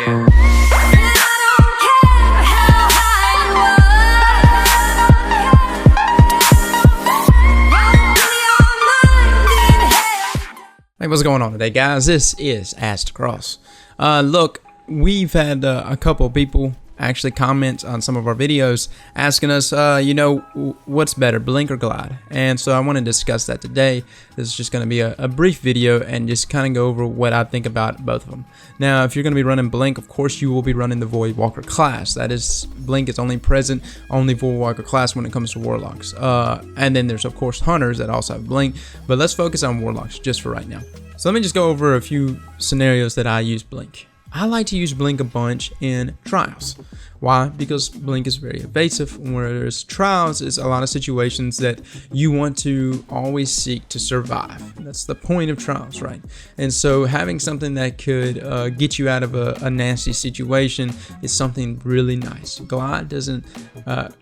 Yeah. Hey, what's going on today, guys? This is Aztecross. Look, we've had a couple of people actually comment on some of our videos asking us, what's better, blink or glide? And so I want to discuss that today. This is just going to be a brief video and just kind of go over what I think about both of them. Now, if you're going to be running blink, of course you will be running the Void Walker class. That is, blink is only present on the Void Walker class when it comes to Warlocks. And then there's of course hunters that also have blink, but let's focus on Warlocks just for right now. So let me just go over a few scenarios that I use blink. I like to use blink a bunch in trials. Why? Because blink is very evasive, whereas trials is a lot of situations that you want to always seek to survive. That's the point of trials, right? And so having something that could get you out of a nasty situation is something really nice. Glide doesn't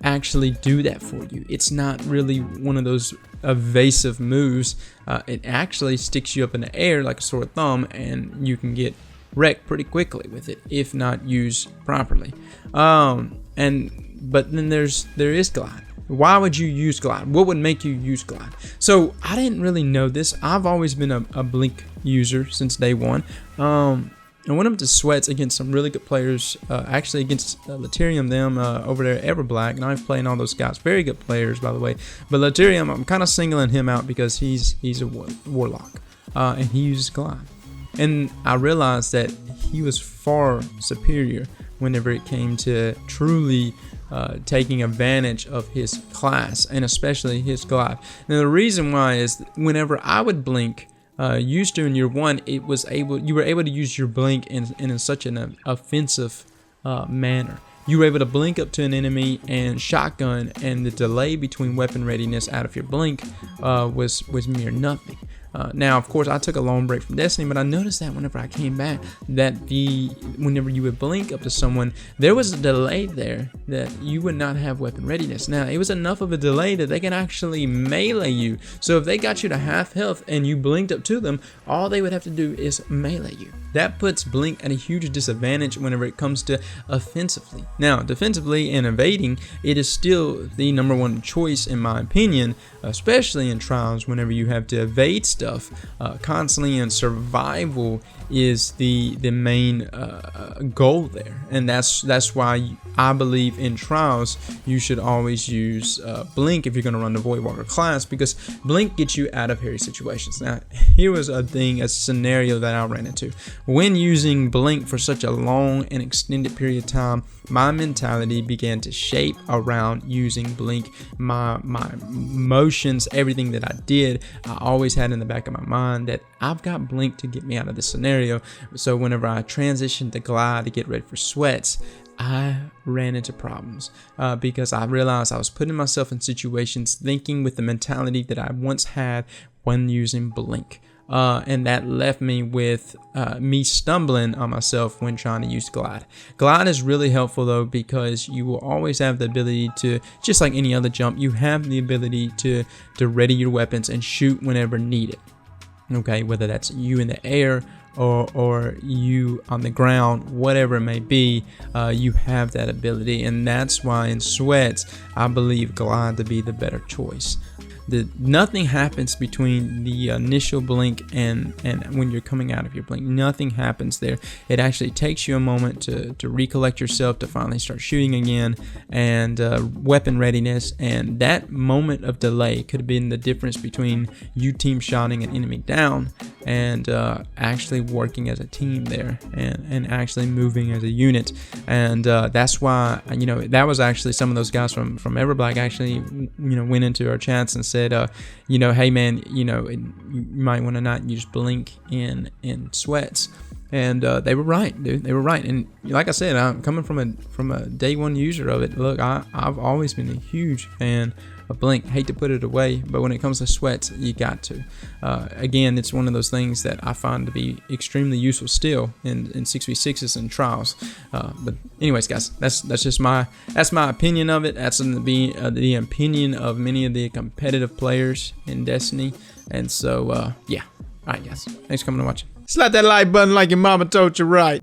actually do that for you. It's not really one of those evasive moves. It actually sticks you up in the air like a sore thumb, and you can get wreck pretty quickly with it if not used properly. But then there is glide. Why would you use glide? What would make you use glide? So I didn't really know this. I've always been a blink user since day one. I went up to sweats against some really good players, actually against Laterium, them over there at Everblack, and I've played all those guys. Very good players, by the way. But Laterium, I'm kind of singling him out because he's a Warlock, and he uses glide. And I realized that he was far superior whenever it came to truly taking advantage of his class, and especially his glide. Now the reason why is whenever I would blink, used to in year one, you were able to use your blink in such an offensive manner. You were able to blink up to an enemy and shotgun, and the delay between weapon readiness out of your blink was mere nothing. Now, of course, I took a long break from Destiny, but I noticed that whenever I came back, that whenever you would blink up to someone, there was a delay there that you would not have weapon readiness. Now, it was enough of a delay that they can actually melee you. So if they got you to half health and you blinked up to them, all they would have to do is melee you. That puts blink at a huge disadvantage whenever it comes to offensively. Now, defensively and evading, it is still the #1 choice in my opinion, especially in trials whenever you have to evade stuff constantly, and survival is the main goal there. And that's why I believe in trials you should always use blink if you're going to run the Void Walker class, because blink gets you out of hairy situations. Now here was a scenario that I ran into. When using blink for such a long and extended period of time, my mentality began to shape around using blink. My motions, everything that I did, I always had in the back of my mind that I've got blink to get me out of this scenario. So whenever I transitioned to glide to get ready for sweats, I ran into problems because I realized I was putting myself in situations thinking with the mentality that I once had when using blink. And that left me with me stumbling on myself when trying to use glide. Glide is really helpful though, because you will always have the ability to, just like any other jump, you have the ability to ready your weapons and shoot whenever needed. Okay, whether that's you in the air or you on the ground, whatever it may be, you have that ability. And that's why in sweats I believe glide to be the better choice. Nothing happens between the initial blink and when you're coming out of your blink. Nothing happens there. It actually takes you a moment to recollect yourself, to finally start shooting again, and weapon readiness. And that moment of delay could have been the difference between you team shotting an enemy down and actually working as a team there, and actually moving as a unit. And that's why, that was actually some of those guys from Everblack actually went into our chats and said, hey man, you might want to not use blink in sweats. And they were right, dude. They were right. And like I said, I'm coming from a day one user of it. Look, I've always been a huge fan of blink. Hate to put it away, but when it comes to sweats, you got to. Again, it's one of those things that I find to be extremely useful still in 6v6s and trials. But anyways, guys, that's just my opinion of it. That's the opinion of many of the competitive players in Destiny. And so yeah. All right, guys. Thanks for coming and watching. Slap that like button like your mama told you right.